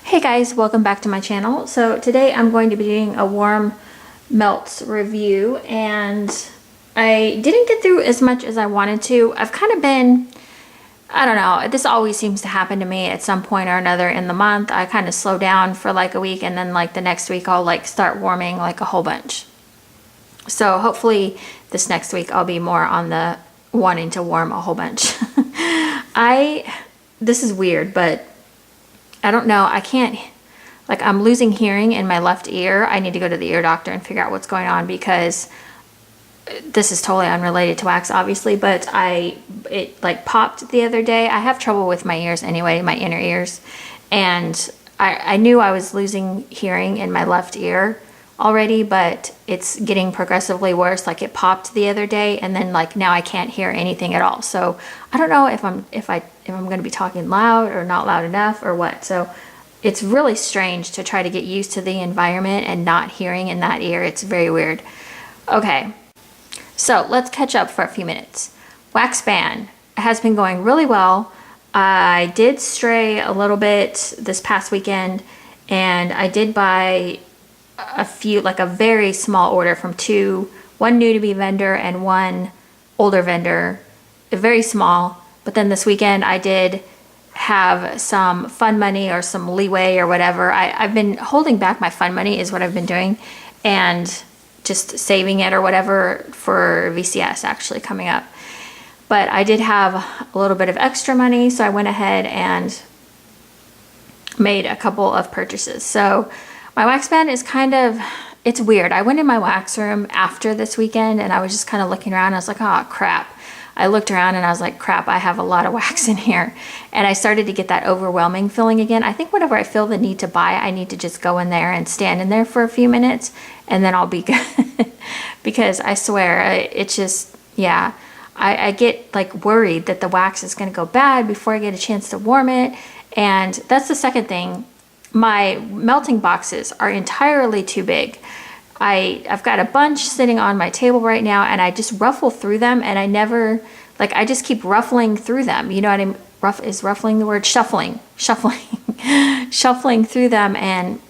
Hey guys, welcome back to my channel. So today I'm going to be doing a warm melts review, and I didn't get through as much as I wanted to. I've kind of been, I don't know, this always seems to happen to me at some point or another in the month. I kind of slow down for like a week, and then like the next week I'll like start warming like a whole bunch. So hopefully this next week I'll be more on the wanting to warm a whole bunch. This is weird, but I don't know. I can't, like, I'm losing hearing in my left ear. I need to go to the ear doctor and figure out what's going on, because this is totally unrelated to wax, obviously, but it like popped the other day. I have trouble with my ears anyway, my inner ears. And I knew I was losing hearing in my left ear already, but it's getting progressively worse. Like, it popped the other day, and then like now I can't hear anything at all. So I don't know if I'm going to be talking loud or not loud enough or what. So it's really strange to try to get used to the environment and not hearing in that ear. It's very weird. Okay, so let's catch up for a few minutes. Wax ban has been going really well. I did stray a little bit this past weekend, and I did buy a few, like a very small order from one new to be vendor and one older vendor, very small. But then this weekend I did have some fun money or some leeway or whatever. I've been holding back my fun money is what I've been doing, and just saving it or whatever for VCS actually coming up. But I did have a little bit of extra money, so I went ahead and made a couple of purchases. So my wax ban is kind of, it's weird. I went in my wax room after this weekend, and I was just kind of looking around. I was like, oh crap. I looked around and I was like, crap, I have a lot of wax in here. And I started to get that overwhelming feeling again. I think whenever I feel the need to buy, I need to just go in there and stand in there for a few minutes, and then I'll be good. Because I swear, it's just, yeah, I get like worried that the wax is going to go bad before I get a chance to warm it. And that's the second thing. My melting boxes are entirely too big. I've got a bunch sitting on my table right now, and I just ruffle through them, and I never, like, I just keep ruffling through them. You know what I mean? Is ruffling the word? Shuffling through them and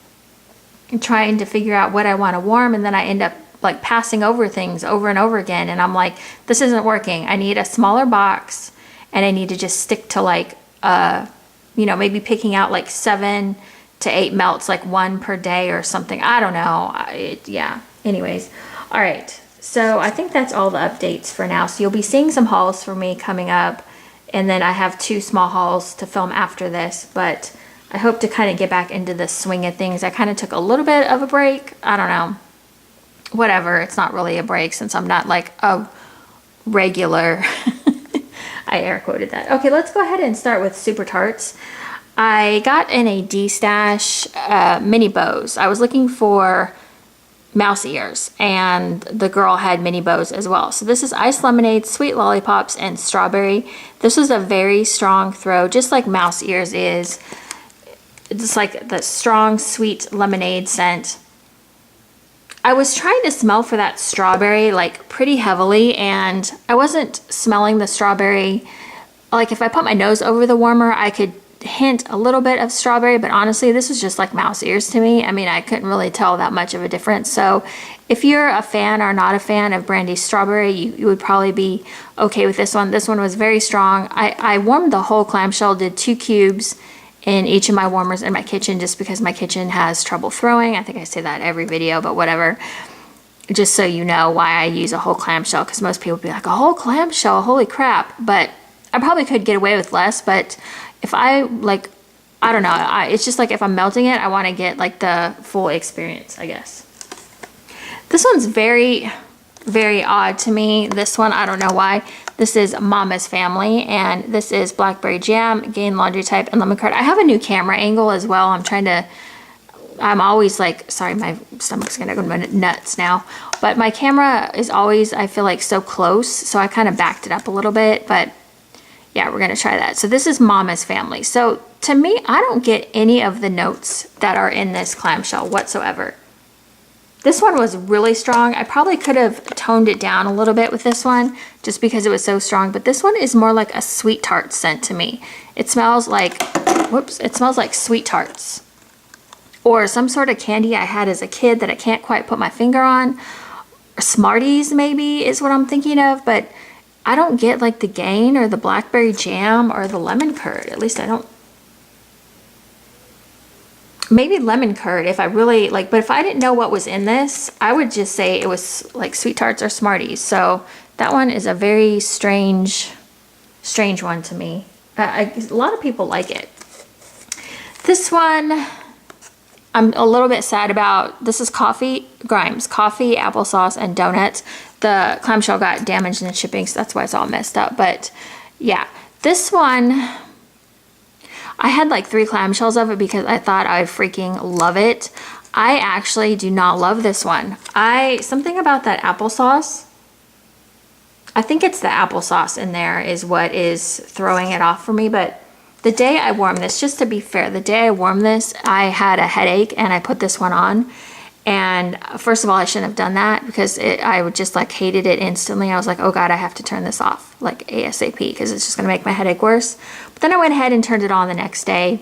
trying to figure out what I want to warm, and then I end up like passing over things over and over again, and I'm like, this isn't working. I need a smaller box, and I need to just stick to like, you know, maybe picking out like 7 to 8 melts, like 1 per day or something. I don't know. Yeah. Anyways. All right. So I think that's all the updates for now. So you'll be seeing some hauls for me coming up. And then I have 2 small hauls to film after this. But I hope to kind of get back into the swing of things. I kind of took a little bit of a break. I don't know. Whatever. It's not really a break since I'm not like a regular. I air quoted that. Okay, let's go ahead and start with Super Tarts. I got in a D-stash mini bows. I was looking for mouse ears, and the girl had mini bows as well. So this is iced lemonade, sweet lollipops, and strawberry. This was a very strong throw, just like mouse ears is. It's like the strong, sweet lemonade scent. I was trying to smell for that strawberry like pretty heavily, and I wasn't smelling the strawberry. Like, if I put my nose over the warmer, I could hint a little bit of strawberry, but honestly this is just like mouse ears to me. I mean, I couldn't really tell that much of a difference. So if you're a fan or not a fan of brandy strawberry, you would probably be okay with this one. This one was very strong. I warmed the whole clamshell, did 2 cubes in each of my warmers in my kitchen, just because my kitchen has trouble throwing. I think I say that every video, but whatever. Just so you know why I use a whole clamshell, because most people would be like, a whole clamshell, holy crap. But I probably could get away with less, but if I, like, I don't know, it's just like if I'm melting it, I want to get like the full experience, I guess. This one's very, very odd to me. This one, I don't know why. This is Mama's Family, and this is blackberry jam, Gain Laundry Type, and lemon curd. I have a new camera angle as well. I'm always like, sorry, my stomach's gonna go nuts now. But my camera is always, I feel like, so close, so I kind of backed it up a little bit, but yeah, we're gonna try that. So this is Mama's Family. So to me, I don't get any of the notes that are in this clamshell whatsoever. This one was really strong. I probably could have toned it down a little bit with this one just because it was so strong, but this one is more like a sweet tart scent to me. It smells like, whoops, it smells like sweet tarts. or some sort of candy I had as a kid that I can't quite put my finger on. Or Smarties maybe is what I'm thinking of, but I don't get like the Gain or the blackberry jam or the lemon curd. At least I don't. Maybe lemon curd if I really like, but if I didn't know what was in this, I would just say it was like Sweet Tarts or Smarties. So that one is a very strange one to me. A lot of people like it. This one, I'm a little bit sad about. This is Grimes, coffee, applesauce, and donuts. The clamshell got damaged in the shipping, so that's why it's all messed up. But yeah, this one, I had like 3 clamshells of it because I thought I would freaking love it. I actually do not love this one. Something about that applesauce, I think it's the applesauce in there is what is throwing it off for me. But the day I warmed this, just to be fair, the day I warmed this, I had a headache and I put this one on. And first of all, I shouldn't have done that because I would just like hated it instantly. I was like, oh God, I have to turn this off like ASAP because it's just gonna make my headache worse. But then I went ahead and turned it on the next day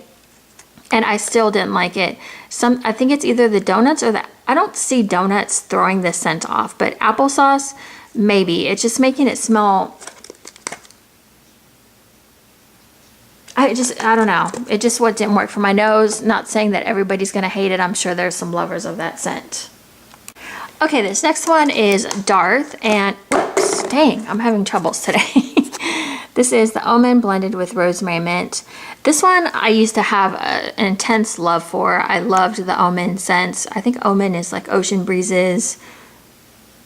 and I still didn't like it. I think it's either the donuts or I don't see donuts throwing this scent off, but applesauce, maybe. It's just making it smell, I don't know. It just what didn't work for my nose. Not saying that everybody's gonna hate it. I'm sure there's some lovers of that scent. Okay, this next one is Darth, and whoops, dang, I'm having troubles today. This is the Omen blended with Rosemary Mint. This one I used to have an intense love for. I loved the Omen scents. I think Omen is like Ocean Breezes,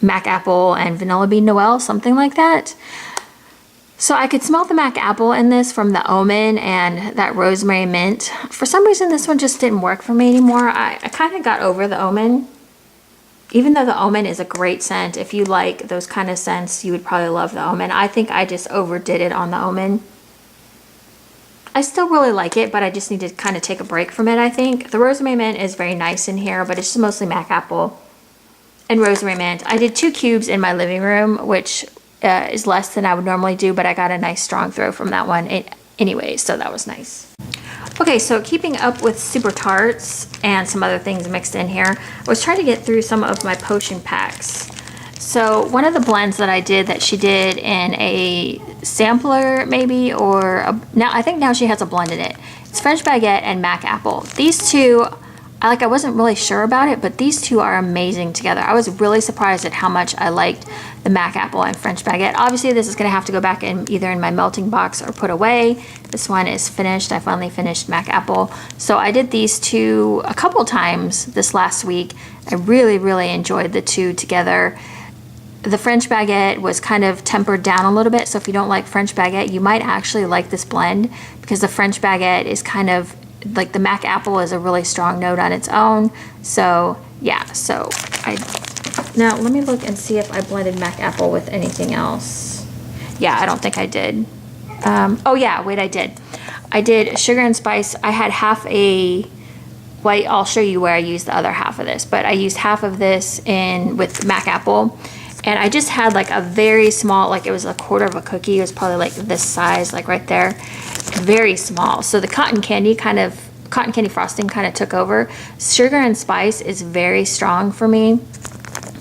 Mac Apple, and Vanilla Bean Noel, something like that. So I could smell the Mac Apple in this from the Omen and that Rosemary Mint. For some reason, this one just didn't work for me anymore. I kind of got over the Omen. Even though the Omen is a great scent, if you like those kind of scents, you would probably love the Omen. I think I just overdid it on the Omen. I still really like it, but I just need to kind of take a break from it, I think. The Rosemary Mint is very nice in here, but it's just mostly Mac Apple and Rosemary Mint. I did 2 cubes in my living room, which is less than I would normally do, but I got a nice strong throw from that one anyway, so that was nice. Okay, so keeping up with Super Tarts and some other things mixed in here, I was trying to get through some of my potion packs. So one of the blends that I did that she did in a sampler maybe, or I think now she has a blend in it. It's French Baguette and Mac Apple. These two, I wasn't really sure about it, but these two are amazing together. I was really surprised at how much I liked the Mac Apple and French Baguette. Obviously, this is gonna have to go back in either in my melting box or put away. This one is finished. I finally finished Mac Apple. So I did these two a couple times this last week. I really, really enjoyed the two together. The French Baguette was kind of tempered down a little bit, so if you don't like French Baguette, you might actually like this blend because the French Baguette is kind of like the Mac Apple is a really strong note on its own. So yeah, now let me look and see if I blended Mac Apple with anything else. Yeah, I don't think I did. Oh yeah, wait, I did. I did sugar and spice. I had half a, well, I'll show you where I used the other half of this, but I used half of this with Mac Apple. And I just had like a very small, like it was a quarter of a cookie. It was probably like this size, like right there. Very small. So the cotton candy frosting kind of took over. Sugar and spice is very strong for me.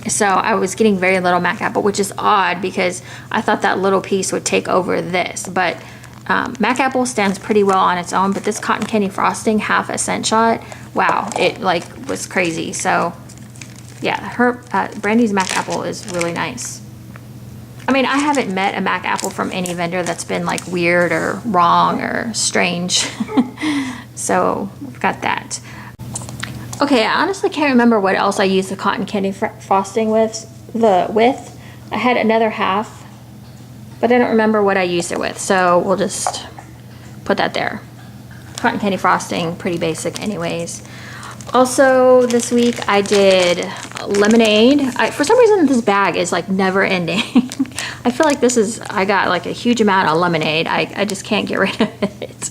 So I was getting very little Mac Apple, which is odd because I thought that little piece would take over this. But Mac Apple stands pretty well on its own, but this cotton candy frosting, half a scent shot, wow, it like was crazy. So yeah, Brandy's Mac Apple is really nice. I mean, I haven't met a Mac Apple from any vendor that's been like weird or wrong or strange. So we've got that. Okay, I honestly can't remember what else I used the cotton candy frosting with. I had another half, but I don't remember what I used it with. So we'll just put that there. Cotton candy frosting, pretty basic anyways. Also, this week I did lemonade. For some reason, this bag is like never ending. I feel like I got like a huge amount of lemonade. I just can't get rid of it.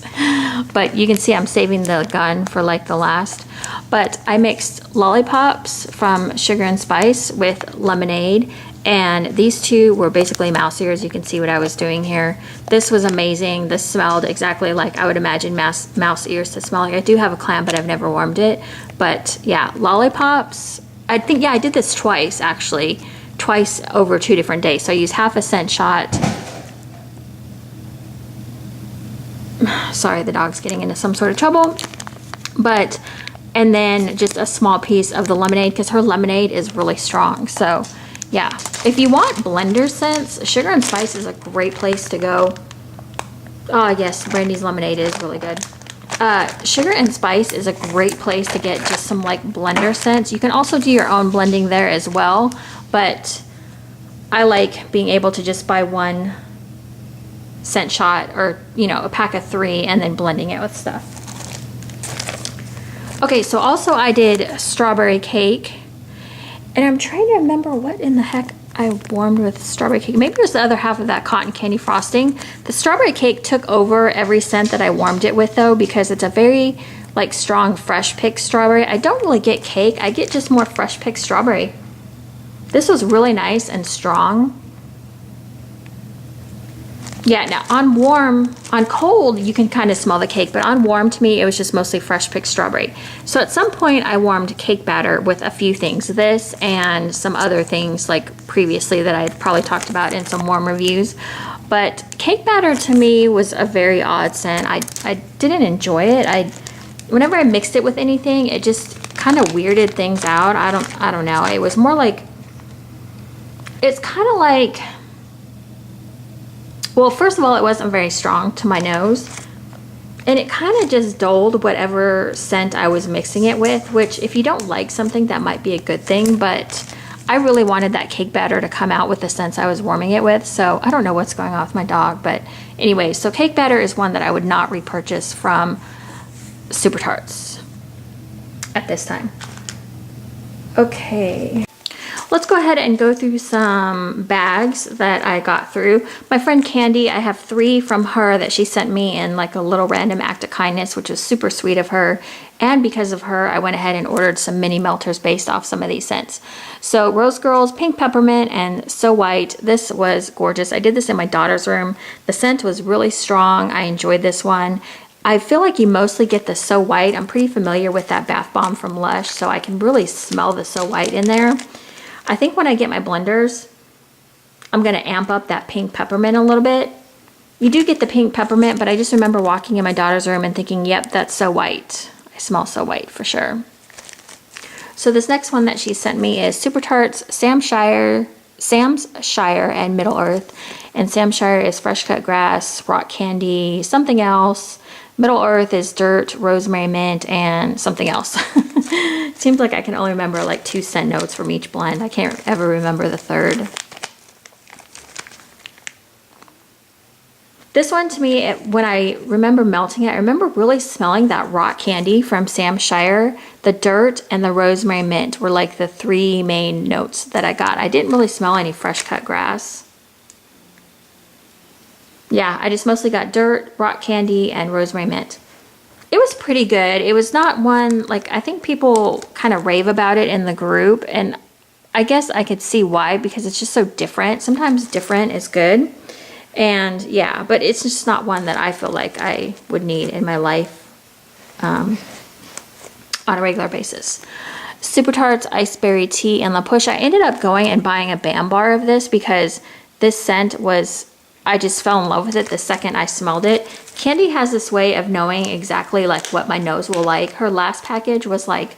But you can see I'm saving the gun for like the last. But I mixed lollipops from Sugar and Spice with lemonade. And these two were basically mouse ears. You can see what I was doing here. This was amazing. This smelled exactly like I would imagine mouse ears to smell like. I do have a clam, but I've never warmed it. But yeah, lollipops. I think, yeah, I did this twice actually. Twice over 2 different days. So I used half a scent shot. Sorry, the dog's getting into some sort of trouble. And then just a small piece of the lemonade, because her lemonade is really strong. So yeah, if you want blender scents, Sugar and Spice is a great place to go. Oh yes, Brandy's lemonade is really good. Sugar and Spice is a great place to get just some like blender scents. You can also do your own blending there as well, but I like being able to just buy one scent shot, or you know, a pack of 3, and then blending it with stuff. Okay, so also I did strawberry cake, and I'm trying to remember what in the heck I warmed with strawberry cake. Maybe it was the other half of that cotton candy frosting. The strawberry cake took over every scent that I warmed it with though, because it's a very like strong fresh picked strawberry. I don't really get cake, I get just more fresh picked strawberry. This was really nice and strong. Yeah, now on cold, you can kind of smell the cake, but on warm, to me, it was just mostly fresh picked strawberry. So at some point, I warmed cake batter with a few things. This and some other things like previously that I had probably talked about in some warm reviews. But cake batter to me was a very odd scent. I didn't enjoy it. Whenever I mixed it with anything, it just kind of weirded things out. I don't know. It was more like, it's kind of like, well, first of all, it wasn't very strong to my nose, and it kind of just dulled whatever scent I was mixing it with, which if you don't like something, that might be a good thing, but I really wanted that cake batter to come out with the scents I was warming it with. So I don't know what's going on with my dog, but anyway, so cake batter is one that I would not repurchase from Super Tarts at this time. Okay. Let's go ahead and go through some bags that I got through. My friend Candy, I have 3 from her that she sent me in like a little random act of kindness, which was super sweet of her. And because of her, I went ahead and ordered some mini melters based off some of these scents. So Rose Girls, Pink Peppermint, and So White. This was gorgeous. I did this in my daughter's room. The scent was really strong. I enjoyed this one. I feel like you mostly get the So White. I'm pretty familiar with that bath bomb from Lush, so I can really smell the So White in there. I think when I get my blenders, I'm going to amp up that pink peppermint a little bit. You do get the pink peppermint, but I just remember walking in my daughter's room and thinking, yep, that's So White. I smell So White for sure. So this next one that she sent me is Super Tarts, Sam's Shire, and Middle Earth. And Sam's Shire is fresh cut grass, rock candy, something else. Middle Earth is dirt, rosemary mint, and something else. Seems like I can only remember like 2 scent notes from each blend. I can't ever remember the third. This one to me, when I remember melting it, I remember really smelling that rock candy from Sam's Shire. The dirt and the rosemary mint were like the 3 main notes that I got. I didn't really smell any fresh cut grass. Yeah, I just mostly got dirt, rock candy, and rosemary mint. It was pretty good. It was not one, like, I think people kind of rave about it in the group, and I guess I could see why, because it's just so different. Sometimes different is good. And yeah, but it's just not one that I feel like I would need in my life on a regular basis. Super Tarts, Iceberry Tea, and La Push. I ended up going and buying a BAM bar of this because this scent was, I just fell in love with it the second I smelled it. Candy has this way of knowing exactly like what my nose will like. Her last package was like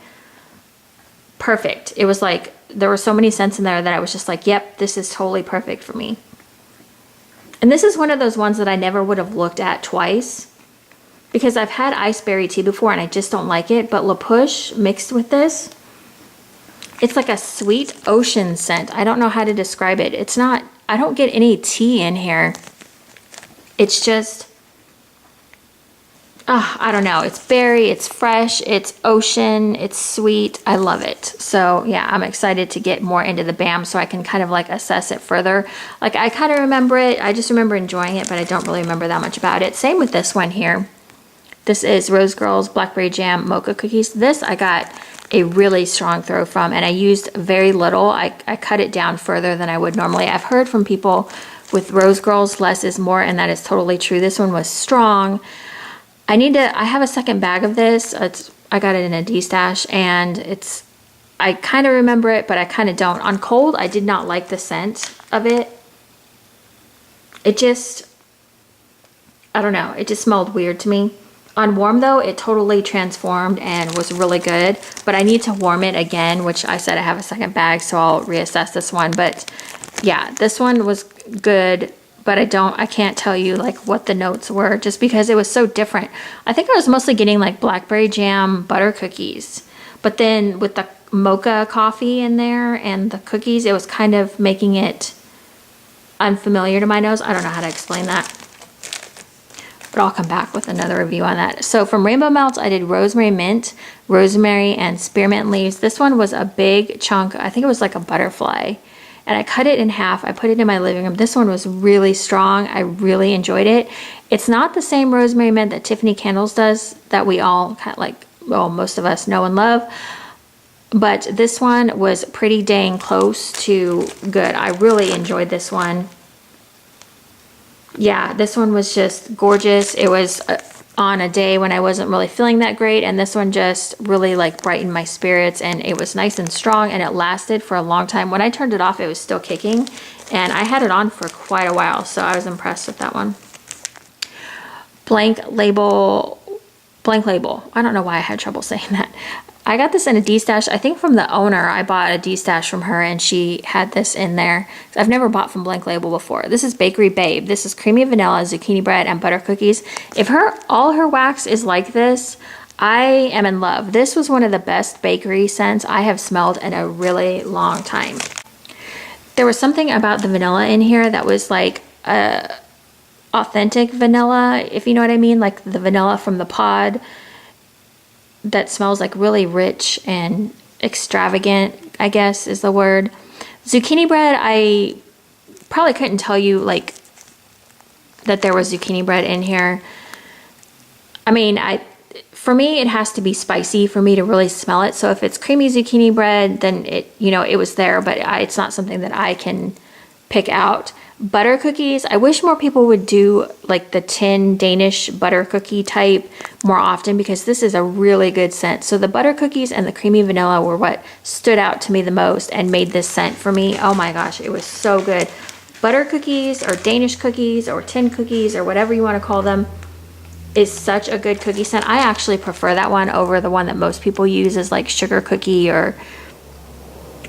perfect. It was like, there were so many scents in there that I was just like, yep, this is totally perfect for me. And this is one of those ones that I never would have looked at twice because I've had Iceberry Tea before and I just don't like it. But La Push mixed with this, it's like a sweet ocean scent. I don't know how to describe it. It's not, I don't get any tea in here. It's just, I don't know. It's berry, it's fresh, it's ocean, it's sweet. I love it. So yeah, I'm excited to get more into the BAM so I can kind of like assess it further. Like I kind of remember it. I just remember enjoying it, but I don't really remember that much about it. Same with this one here. This is Rose Girls Blackberry Jam Mocha Cookies. This I got a really strong throw from, and I used very little. I cut it down further than I would normally. I've heard from people with Rose Girls, less is more, and that is totally true. This one was strong. I have a second bag of this. I got it in a D-stash, and I kind of remember it, but I kind of don't. On cold, I did not like the scent of it. It just, I don't know, it just smelled weird to me. On warm though, it totally transformed and was really good, but I need to warm it again, which I said I have a second bag, so I'll reassess this one. But yeah, this one was good, but I can't tell you like what the notes were just because it was so different. I think I was mostly getting like blackberry jam butter cookies, but then with the mocha coffee in there and the cookies, it was kind of making it unfamiliar to my nose. I don't know how to explain that, but I'll come back with another review on that. So from Rainbow Melts, I did Rosemary Mint, rosemary, and spearmint leaves. This one was a big chunk. I think it was like a butterfly. And I cut it in half. I put it in my living room. This one was really strong. I really enjoyed it. It's not the same rosemary mint that Tiffany Candles does that we all kind of like, well, most of us know and love. But this one was pretty dang close to good. I really enjoyed this one. Yeah, this one was just gorgeous. It was on a day when I wasn't really feeling that great, and this one just really like brightened my spirits, and it was nice and strong, and it lasted for a long time. When I turned it off, it was still kicking, and I had it on for quite a while, so I was impressed with that one. Blank label. I don't know why I had trouble saying that. I got this in a D-stash, I think from the owner. I bought a D-stash from her and she had this in there. I've never bought from Blank Label before. This is Bakery Babe. This is creamy vanilla, zucchini bread, and butter cookies. If all her wax is like this, I am in love. This was one of the best bakery scents I have smelled in a really long time. There was something about the vanilla in here that was like authentic vanilla, if you know what I mean, like the vanilla from the pod. That smells like really rich and extravagant, I guess is the word. Zucchini bread, I probably couldn't tell you like that there was zucchini bread in here. I mean, for me, it has to be spicy for me to really smell it. So if it's creamy zucchini bread, then it was there, but it's not something that I can pick out. Butter cookies, I wish more people would do like the tin Danish butter cookie type more often, because this is a really good scent. So the butter cookies and the creamy vanilla were what stood out to me the most and made this scent for me. Oh my gosh, it was so good. Butter cookies or Danish cookies or tin cookies or whatever you want to call them is such a good cookie scent. I actually prefer that one over the one that most people use as like sugar cookie, or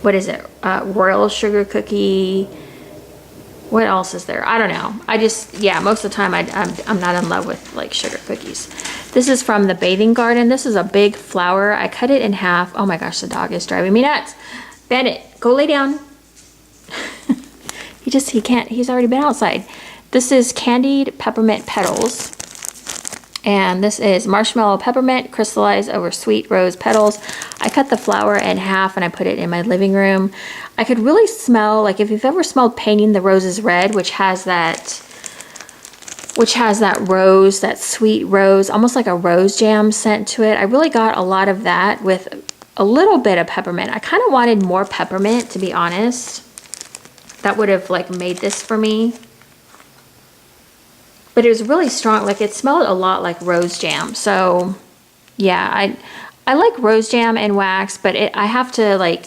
what is it? Royal sugar cookie. What else is there? I don't know. Most of the time I'm not in love with like sugar cookies. This is from the Bathing Garden. This is a big flower. I cut it in half. Oh my gosh, the dog is driving me nuts. Bandit, go lay down. he can't, he's already been outside. This is candied peppermint petals. And this is marshmallow peppermint crystallized over sweet rose petals. I cut the flower in half and I put it in my living room. I could really smell, like if you've ever smelled Painting the Roses Red, which has that rose, that sweet rose, almost like a rose jam scent to it. I really got a lot of that with a little bit of peppermint. I kind of wanted more peppermint, to be honest. That would have like made this for me. But it was really strong. Like it smelled a lot like rose jam. So yeah, I like rose jam and wax, but I have to like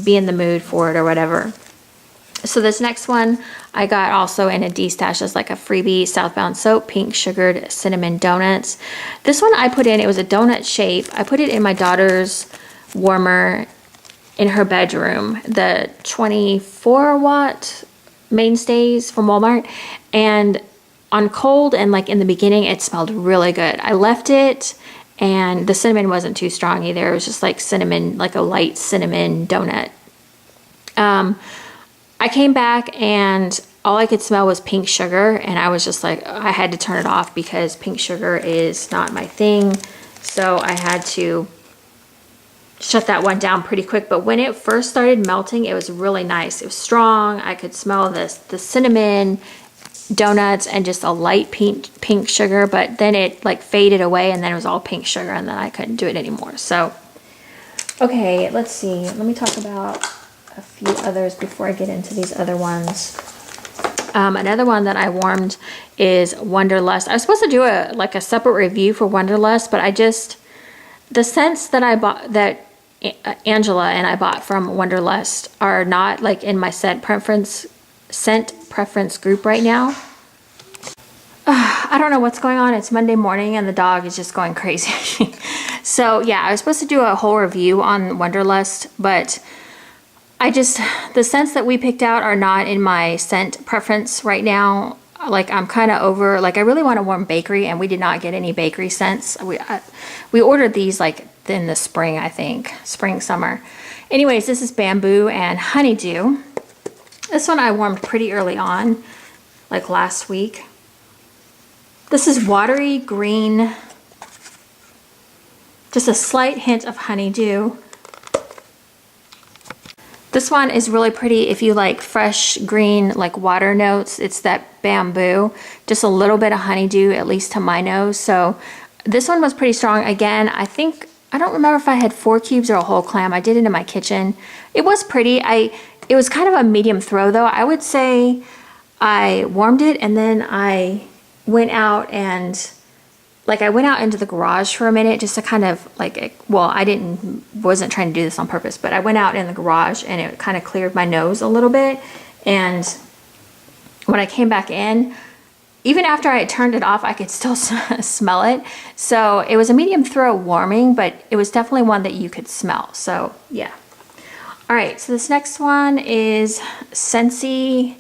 be in the mood for it or whatever. So this next one I got also in a D-stash as like a freebie, Southbound Soap, pink sugared cinnamon donuts. This one I put in, it was a donut shape. I put it in my daughter's warmer in her bedroom, the 24 watt mainstays from Walmart. And on cold and like in the beginning, it smelled really good. I left it and the cinnamon wasn't too strong either. It was just like cinnamon, like a light cinnamon donut. I came back and all I could smell was pink sugar, and I was just like, I had to turn it off because pink sugar is not my thing. So I had to shut that one down pretty quick. But when it first started melting, it was really nice. It was strong. I could smell the cinnamon donuts and just a light pink sugar, but then it like faded away and then it was all pink sugar and then I couldn't do it anymore. So Okay, let's see. Let me talk about a few others before I get into these other ones. Another one that I warmed is Wonderlust. I was supposed to do a separate review for Wonderlust, but the scents that I bought, that Angela and I bought from Wonderlust, are not like in my scent preference group right now. I don't know what's going on. It's Monday morning and the dog is just going crazy. So yeah, I was supposed to do a whole review on Wonderlust, but the scents that we picked out are not in my scent preference right now. Like I'm kind of over, like I really want to warm bakery, and we did not get any bakery scents. We ordered these like in the spring, I think, spring, summer. Anyways, this is Bamboo and Honeydew. This one I warmed pretty early on, like last week. This is watery green, just a slight hint of honeydew. This one is really pretty if you like fresh green, like water notes. It's that bamboo, just a little bit of honeydew, at least to my nose. So this one was pretty strong. Again, I don't remember if I had 4 cubes or a whole clam. I did it in my kitchen. It was pretty. It was kind of a medium throw though. I would say I warmed it and then I went out and I went out into the garage for a minute just to kind of wasn't trying to do this on purpose, but I went out in the garage and it kind of cleared my nose a little bit. And when I came back in, even after I had turned it off, I could still smell it. So it was a medium throw warming, but it was definitely one that you could smell. So yeah. All right, so this next one is Sensi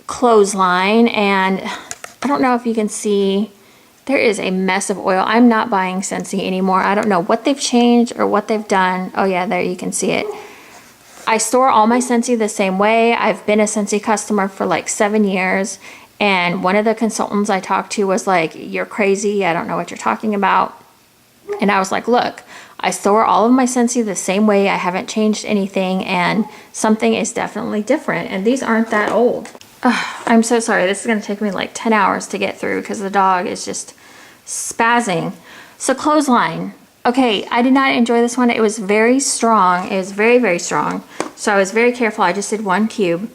Clothesline, and I don't know if you can see, there is a mess of oil. I'm not buying Sensi anymore. I don't know what they've changed or what they've done. Oh yeah, there you can see it. I store all my Sensi the same way. I've been a Sensi customer for like 7 years, and one of the consultants I talked to was like, "You're crazy. I don't know what you're talking about." And I was like, "Look, I store all of my Sensi the same way. I haven't changed anything, and something is definitely different. And these aren't that old." I'm so sorry. This is going to take me like 10 hours to get through because the dog is just spazzing. So Clothesline. Okay, I did not enjoy this one. It was very strong. It was very, very strong. So I was very careful. I just did 1 cube.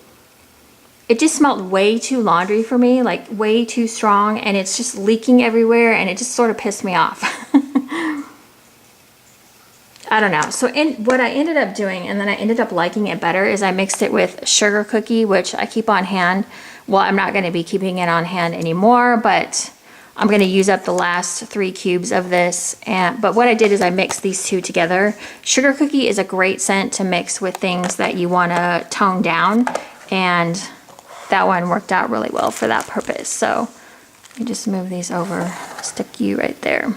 It just smelled way too laundry for me, like way too strong, and it's just leaking everywhere, and it just sort of pissed me off. I don't know. So what I ended up doing, and then I ended up liking it better, is I mixed it with sugar cookie, which I keep on hand. Well, I'm not going to be keeping it on hand anymore, but I'm going to use up the last 3 cubes of this. But what I did is I mixed these two together. Sugar cookie is a great scent to mix with things that you want to tone down, and that one worked out really well for that purpose. So let me just move these over, stick you right there.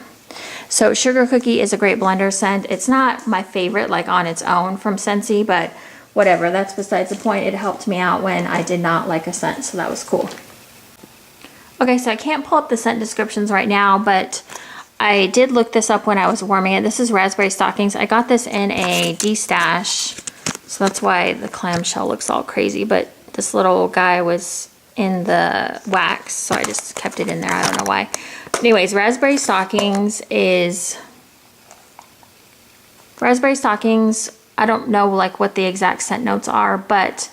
So sugar cookie is a great blender scent. It's not my favorite like on its own from Sensi, but whatever, that's besides the point. It helped me out when I did not like a scent, so that was cool. Okay, so I can't pull up the scent descriptions right now, but I did look this up when I was warming it. This is Raspberry Stockings. I got this in a D-stash, so that's why the clamshell looks all crazy, but this little guy was in the wax, so I just kept it in there. I don't know why. Anyways, Raspberry Stockings, I don't know like what the exact scent notes are, but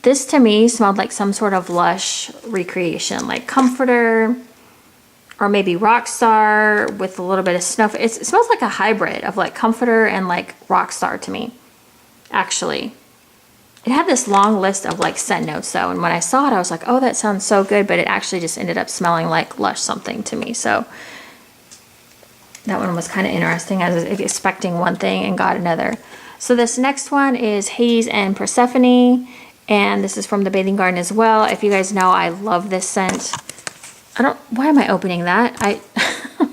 this to me smelled like some sort of lush recreation, like comforter or maybe Rockstar with a little bit of snow. It smells like a hybrid of like comforter and like Rockstar to me, actually. It had this long list of like scent notes though, and when I saw it I was like, oh, that sounds so good, but it actually just ended up smelling like lush something to me. So that one was kind of interesting. I was expecting one thing and got another. So this next one is Hades and Persephone, and this is from the Bathing Garden as well. If you guys know, I love this scent. Why am I opening that?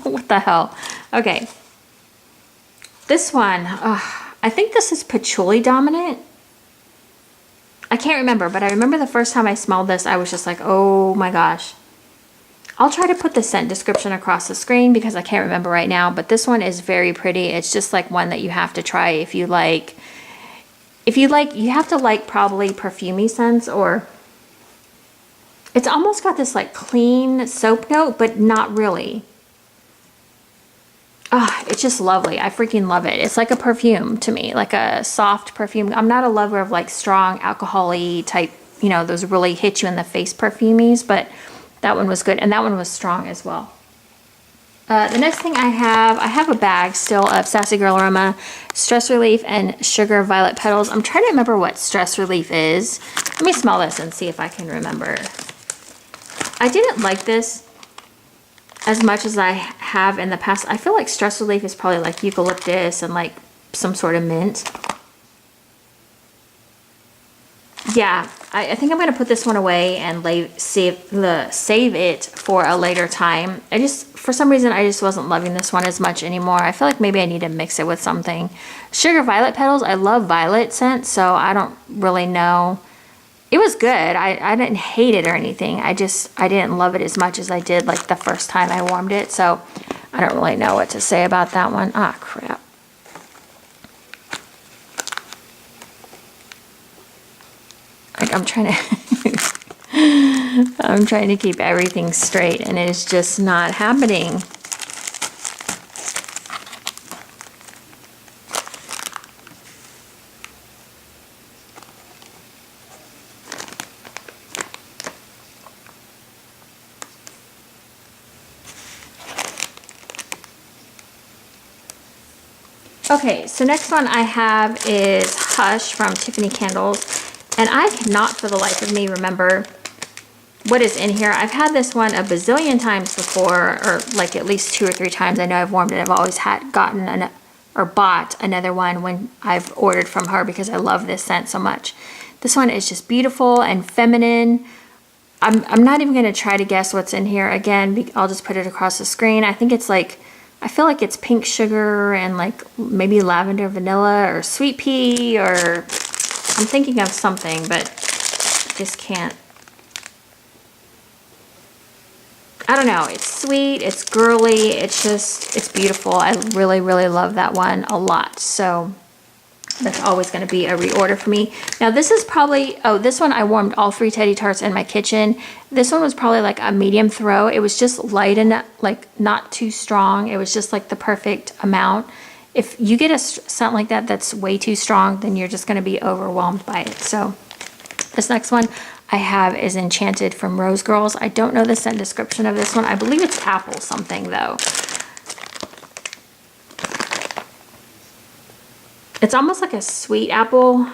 What the hell? Okay. This one, I think this is patchouli dominant. I can't remember, but I remember the first time I smelled this, I was just like, oh my gosh. I'll try to put the scent description across the screen because I can't remember right now, but this one is very pretty. It's just like one that you have to try if you like, you have to like probably perfumey scents, or it's almost got this like clean soap note, but not really. Oh, it's just lovely. I freaking love it. It's like a perfume to me, like a soft perfume. I'm not a lover of like strong alcohol-y type, you know, those really hit you in the face perfumes, but that one was good. And that one was strong as well. The next thing I have a bag still of Sassy Girl Aroma, Stress Relief, and Sugar Violet Petals. I'm trying to remember what Stress Relief is. Let me smell this and see if I can remember. I didn't like this as much as I have in the past. I feel like Stress Relief is probably like eucalyptus and like some sort of mint. Yeah, I think I'm going to put this one away and save it for a later time. For some reason, I just wasn't loving this one as much anymore. I feel like maybe I need to mix it with something. Sugar Violet Petals, I love violet scent, so I don't really know. It was good. I didn't hate it or anything. I didn't love it as much as I did like the first time I warmed it, so I don't really know what to say about that one. Ah, crap. Like I'm trying to keep everything straight and it is just not happening. Okay, so next one I have is Hush from Tiffany Candles. And I cannot for the life of me remember what is in here. I've had this one a bazillion times before, or like at least 2 or 3 times. I know I've warmed it. I've always bought another one when I've ordered from her because I love this scent so much. This one is just beautiful and feminine. I'm not even going to try to guess what's in here. Again, I'll just put it across the screen. I think it's like, I feel like it's pink sugar and like maybe lavender vanilla or sweet pea, or I'm thinking of something, but I just can't. I don't know. It's sweet. It's girly. It's beautiful. I really, really love that one a lot. So that's always going to be a reorder for me. Now this is probably, this one I warmed all 3 Teddy Tarts in my kitchen. This one was probably like a medium throw. It was just light and like not too strong. It was just like the perfect amount. If you get a scent like that that's way too strong, then you're just going to be overwhelmed by it. So this next one I have is Enchanted from Rose Girls. I don't know the scent description of this one. I believe it's apple something though. It's almost like a sweet apple.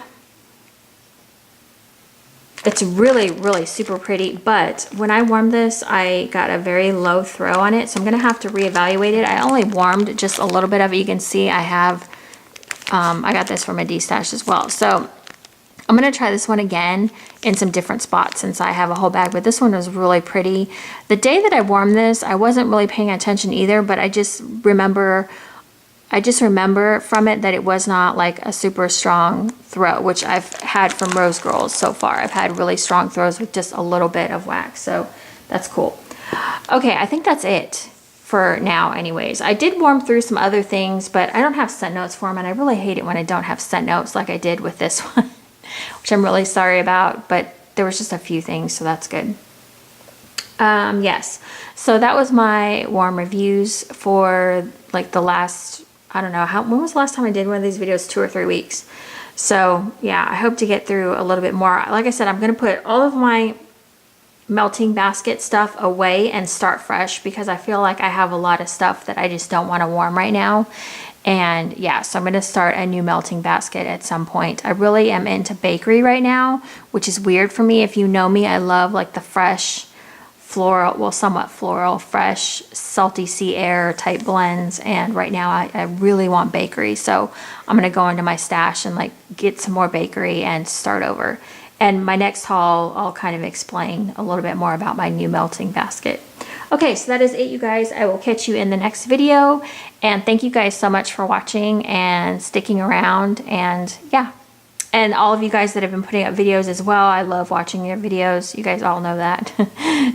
It's really, really super pretty, but when I warmed this, I got a very low throw on it, so I'm gonna have to reevaluate it. I only warmed just a little bit of it. You can see I have, I got this from a D-stash as well. So I'm gonna try this one again in some different spots since I have a whole bag, but this one was really pretty. The day that I warmed this, I wasn't really paying attention either, but I just remember from it that it was not like a super strong throw, which I've had from Rose Girls so far. I've had really strong throws with just a little bit of wax, so that's cool. Okay, I think that's it for now anyways. I did warm through some other things, but I don't have scent notes for them, and I really hate it when I don't have scent notes like I did with this one, which I'm really sorry about, but there was just a few things, so that's good. Yes, so that was my warm reviews for like the last, I don't know, when was the last time I did one of these videos? 2 or 3 weeks. So yeah, I hope to get through a little bit more. Like I said, I'm going to put all of my melting basket stuff away and start fresh because I feel like I have a lot of stuff that I just don't want to warm right now. And yeah, so I'm going to start a new melting basket at some point. I really am into bakery right now, which is weird for me. If you know me, I love like the fresh floral, well, somewhat floral, fresh, salty sea air type blends. And right now I really want bakery. So I'm going to go into my stash and like get some more bakery and start over. And my next haul, I'll kind of explain a little bit more about my new melting basket. Okay, so that is it, you guys. I will catch you in the next video. And thank you guys so much for watching and sticking around. And yeah. And all of you guys that have been putting up videos as well. I love watching your videos. You guys all know that.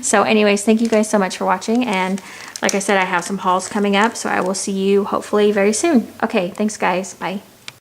So anyways, thank you guys so much for watching. And like I said, I have some hauls coming up. So I will see you hopefully very soon. Okay, thanks guys. Bye.